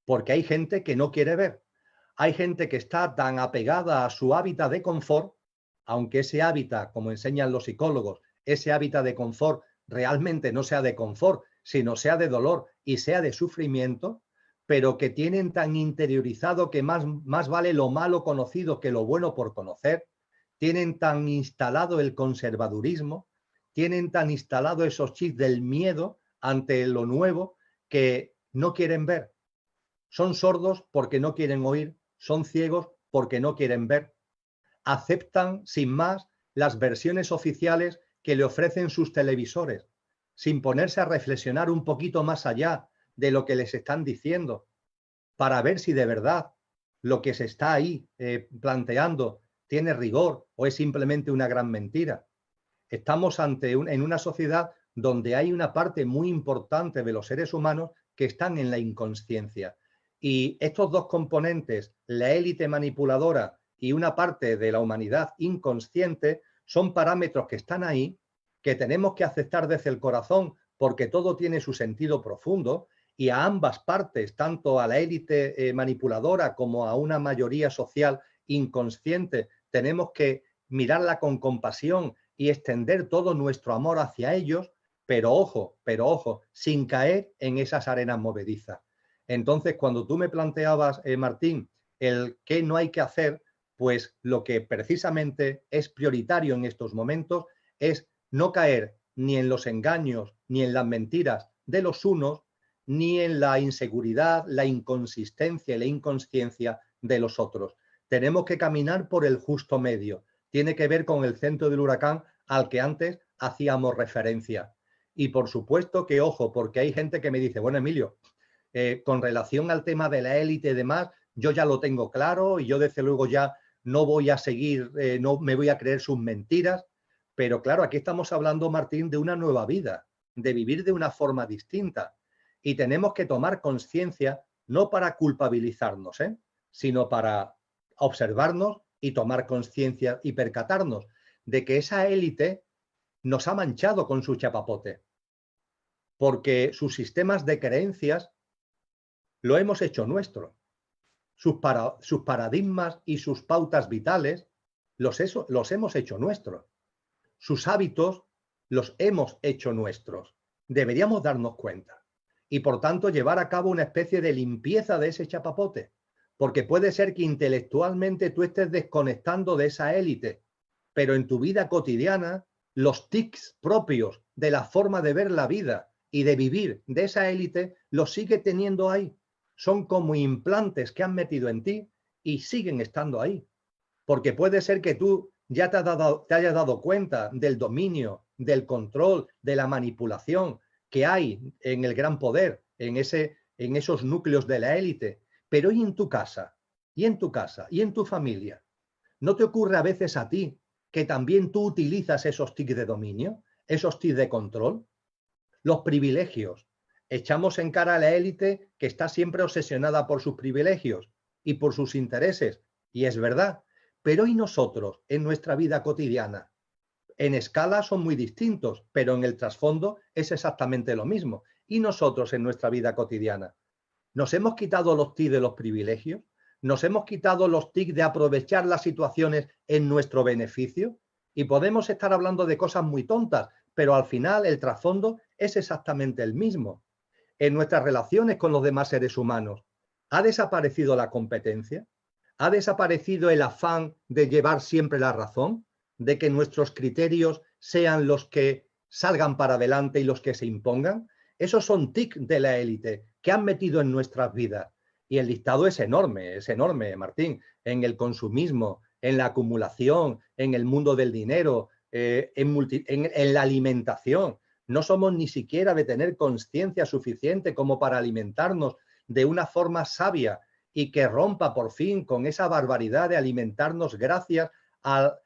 [SPEAKER 1] Porque hay gente que no quiere ver. Hay gente que está tan apegada a su hábitat de confort, aunque ese hábitat, como enseñan los psicólogos, ese hábitat de confort realmente no sea de confort, sino sea de dolor y sea de sufrimiento, pero que tienen tan interiorizado que más vale lo malo conocido que lo bueno por conocer, tienen tan instalado el conservadurismo, tienen tan instalado esos chips del miedo ante lo nuevo que no quieren ver. Son sordos porque no quieren oír, son ciegos porque no quieren ver. Aceptan sin más las versiones oficiales que le ofrecen sus televisores, sin ponerse a reflexionar un poquito más allá de lo que les están diciendo, para ver si de verdad lo que se está ahí planteando tiene rigor o es simplemente una gran mentira. Estamos en una sociedad donde hay una parte muy importante de los seres humanos que están en la inconsciencia. Y estos dos componentes, la élite manipuladora y una parte de la humanidad inconsciente, son parámetros que están ahí, que tenemos que aceptar desde el corazón porque todo tiene su sentido profundo, y a ambas partes, tanto a la élite manipuladora como a una mayoría social inconsciente, tenemos que mirarla con compasión y extender todo nuestro amor hacia ellos, pero ojo, sin caer en esas arenas movedizas. Entonces, cuando tú me planteabas, Martín, el qué no hay que hacer, pues lo que precisamente es prioritario en estos momentos es no caer ni en los engaños, ni en las mentiras de los unos, ni en la inseguridad, la inconsistencia y la inconsciencia de los otros. Tenemos que caminar por el justo medio. Tiene que ver con el centro del huracán al que antes hacíamos referencia. Y por supuesto que, ojo, porque hay gente que me dice, bueno, Emilio, con relación al tema de la élite y demás, yo ya lo tengo claro y yo desde luego ya no voy a seguir, no me voy a creer sus mentiras. Pero claro, aquí estamos hablando, Martín, de una nueva vida, de vivir de una forma distinta. Y tenemos que tomar conciencia, no para culpabilizarnos, sino para observarnos y tomar conciencia y percatarnos de que esa élite nos ha manchado con su chapapote, porque sus sistemas de creencias lo hemos hecho nuestro. Sus paradigmas y sus pautas vitales los hemos hecho nuestros. Sus hábitos los hemos hecho nuestros. Deberíamos darnos cuenta y, por tanto, llevar a cabo una especie de limpieza de ese chapapote, porque puede ser que intelectualmente tú estés desconectando de esa élite, pero en tu vida cotidiana los tics propios de la forma de ver la vida y de vivir de esa élite los sigue teniendo ahí. Son como implantes que han metido en ti y siguen estando ahí. Porque puede ser que tú ya te hayas dado cuenta del dominio, del control, de la manipulación que hay en el gran poder, en esos núcleos de la élite. Pero ¿y en tu casa? ¿Y en tu casa? ¿Y en tu familia? ¿No te ocurre a veces a ti que también tú utilizas esos tics de dominio, esos tics de control? Los privilegios. Echamos en cara a la élite que está siempre obsesionada por sus privilegios y por sus intereses, y es verdad. Pero ¿y nosotros en nuestra vida cotidiana? En escala son muy distintos, pero en el trasfondo es exactamente lo mismo. ¿Y nosotros en nuestra vida cotidiana? ¿Nos hemos quitado los tics de los privilegios? ¿Nos hemos quitado los tics de aprovechar las situaciones en nuestro beneficio? Y podemos estar hablando de cosas muy tontas, pero al final el trasfondo es exactamente el mismo. En nuestras relaciones con los demás seres humanos, ¿ha desaparecido la competencia? ¿Ha desaparecido el afán de llevar siempre la razón? ¿De que nuestros criterios sean los que salgan para adelante y los que se impongan. Esos son TIC de la élite que han metido en nuestras vidas. Y el listado es enorme, Martín, en el consumismo, en la acumulación, en el mundo del dinero, en la alimentación. No somos ni siquiera de tener conciencia suficiente como para alimentarnos de una forma sabia y que rompa por fin con esa barbaridad de alimentarnos gracias a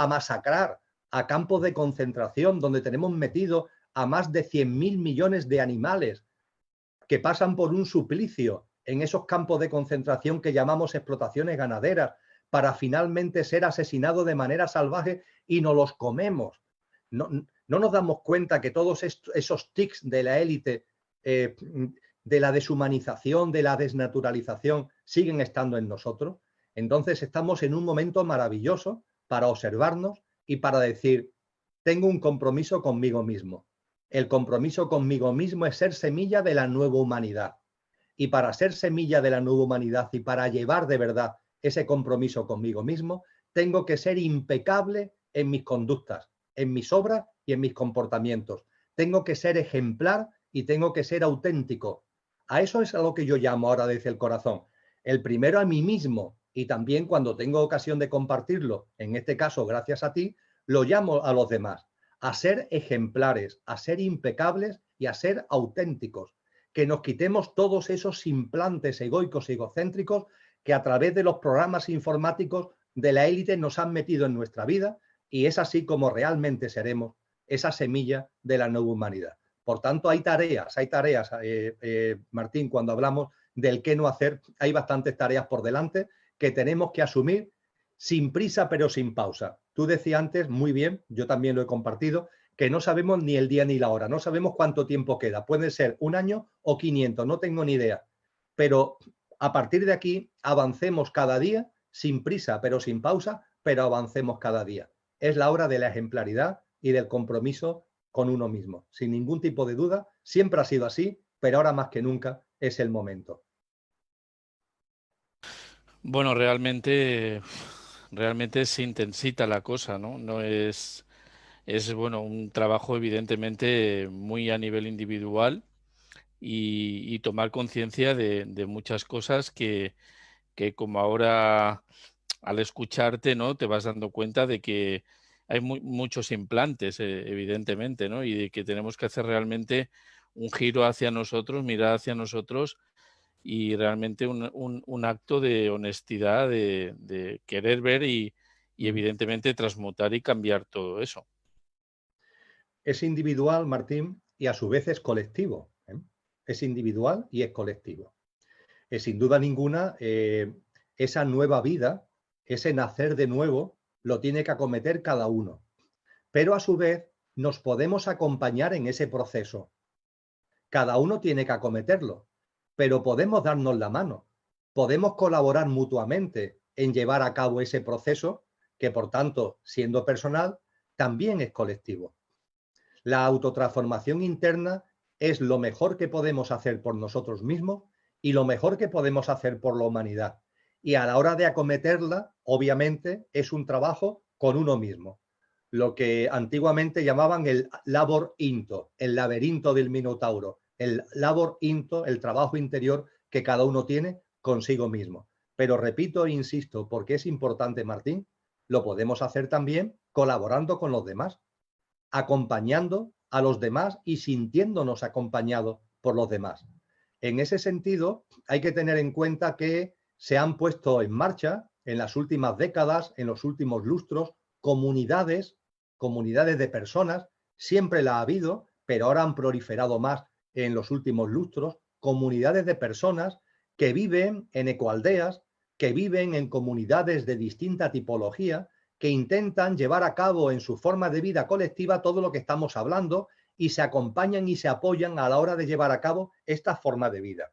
[SPEAKER 1] masacrar a campos de concentración donde tenemos metido a más de 100.000 millones de animales que pasan por un suplicio en esos campos de concentración que llamamos explotaciones ganaderas para finalmente ser asesinados de manera salvaje y nos los comemos. No nos damos cuenta que todos esos tics de la élite, de la deshumanización, de la desnaturalización, siguen estando en nosotros. Entonces estamos en un momento maravilloso para observarnos y para decir, tengo un compromiso conmigo mismo. El compromiso conmigo mismo es ser semilla de la nueva humanidad. Y para ser semilla de la nueva humanidad y para llevar de verdad ese compromiso conmigo mismo, tengo que ser impecable en mis conductas, en mis obras y en mis comportamientos. Tengo que ser ejemplar y tengo que ser auténtico. A eso es a lo que yo llamo ahora desde el corazón. El primero a mí mismo y también cuando tengo ocasión de compartirlo, en este caso gracias a ti, lo llamo a los demás. A ser ejemplares, a ser impecables y a ser auténticos. Que nos quitemos todos esos implantes egoicos y egocéntricos que a través de los programas informáticos de la élite nos han metido en nuestra vida y es así como realmente seremos esa semilla de la nueva humanidad. Por tanto, hay tareas, Martín, cuando hablamos del qué no hacer, hay bastantes tareas por delante que tenemos que asumir sin prisa pero sin pausa. Tú decías antes, muy bien, yo también lo he compartido, que no sabemos ni el día ni la hora, no sabemos cuánto tiempo queda. Puede ser 1 año o 500, no tengo ni idea. Pero a partir de aquí, avancemos cada día, sin prisa pero sin pausa, pero avancemos cada día. Es la hora de la ejemplaridad y del compromiso con uno mismo. Sin ningún tipo de duda, siempre ha sido así, pero ahora más que nunca es el momento.
[SPEAKER 2] Bueno, realmente se intensita la cosa, ¿no? No es, es bueno, un trabajo evidentemente muy a nivel individual y tomar conciencia de muchas cosas que como ahora al escucharte, ¿no? Te vas dando cuenta de que hay muchos implantes, evidentemente, ¿no? Y de que tenemos que hacer realmente un giro hacia nosotros, mirar hacia nosotros y realmente un acto de honestidad, de querer ver y evidentemente transmutar y cambiar todo eso.
[SPEAKER 1] Es individual, Martín, y a su vez es colectivo. Es individual y es colectivo. Sin duda ninguna, esa nueva vida, ese nacer de nuevo, lo tiene que acometer cada uno. Pero a su vez nos podemos acompañar en ese proceso. Cada uno tiene que acometerlo, pero podemos darnos la mano. Podemos colaborar mutuamente en llevar a cabo ese proceso que, por tanto, siendo personal, también es colectivo. La autotransformación interna es lo mejor que podemos hacer por nosotros mismos y lo mejor que podemos hacer por la humanidad. Y a la hora de acometerla, obviamente, es un trabajo con uno mismo. Lo que antiguamente llamaban el labor into, el laberinto del Minotauro, el labor into, el trabajo interior que cada uno tiene consigo mismo. Pero repito e insisto, porque es importante, Martín, lo podemos hacer también colaborando con los demás, acompañando a los demás y sintiéndonos acompañados por los demás. En ese sentido, hay que tener en cuenta que se han puesto en marcha en las últimas décadas, en los últimos lustros, comunidades de personas, siempre la ha habido, pero ahora han proliferado más en los últimos lustros, comunidades de personas que viven en ecoaldeas, que viven en comunidades de distinta tipología, que intentan llevar a cabo en su forma de vida colectiva todo lo que estamos hablando y se acompañan y se apoyan a la hora de llevar a cabo esta forma de vida.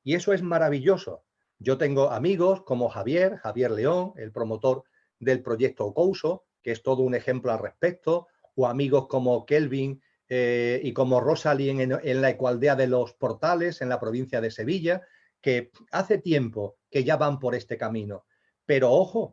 [SPEAKER 1] Y eso es maravilloso. Yo tengo amigos como Javier León, el promotor del proyecto Couso, que es todo un ejemplo al respecto, o amigos como Kelvin y como Rosalie en la ecoaldea de los Portales, en la provincia de Sevilla, que hace tiempo que ya van por este camino. Pero ojo,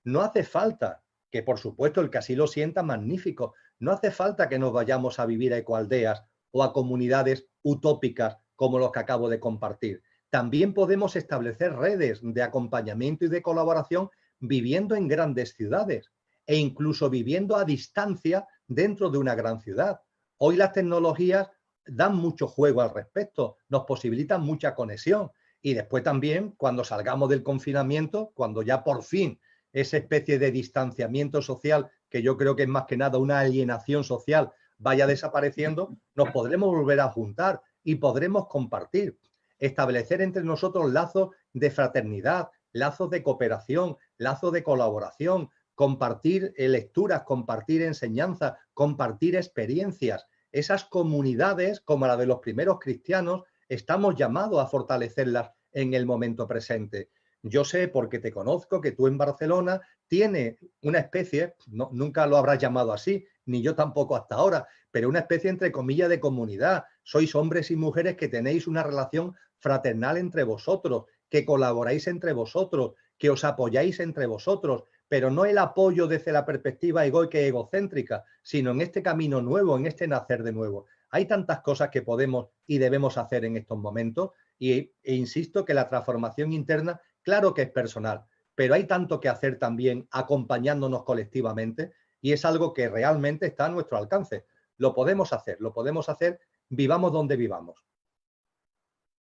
[SPEAKER 1] no hace falta, que por supuesto el que así lo sienta, magnífico, No hace falta que nos vayamos a vivir a ecoaldeas o a comunidades utópicas como los que acabo de compartir. También podemos establecer redes de acompañamiento y de colaboración viviendo en grandes ciudades e incluso viviendo a distancia dentro de una gran ciudad. Hoy las tecnologías dan mucho juego al respecto, nos posibilitan mucha conexión. Y después también, cuando salgamos del confinamiento, cuando ya por fin esa especie de distanciamiento social, que yo creo que es más que nada una alienación social, vaya desapareciendo, nos podremos volver a juntar y podremos compartir, establecer entre nosotros lazos de fraternidad, lazos de cooperación, lazos de colaboración, compartir lecturas, compartir enseñanzas, compartir experiencias. Esas comunidades, como la de los primeros cristianos, estamos llamados a fortalecerlas en el momento presente. Yo sé, porque te conozco, que tú en Barcelona tienes una especie, no, nunca lo habrás llamado así, ni yo tampoco hasta ahora, pero una especie entre comillas de comunidad. Sois hombres y mujeres que tenéis una relación fraternal entre vosotros, que colaboráis entre vosotros, que os apoyáis entre vosotros, pero no el apoyo desde la perspectiva egoica y egocéntrica, sino en este camino nuevo, en este nacer de nuevo. Hay tantas cosas que podemos y debemos hacer en estos momentos e insisto que la transformación interna, claro que es personal, pero hay tanto que hacer también acompañándonos colectivamente y es algo que realmente está a nuestro alcance. Lo podemos hacer, vivamos donde vivamos.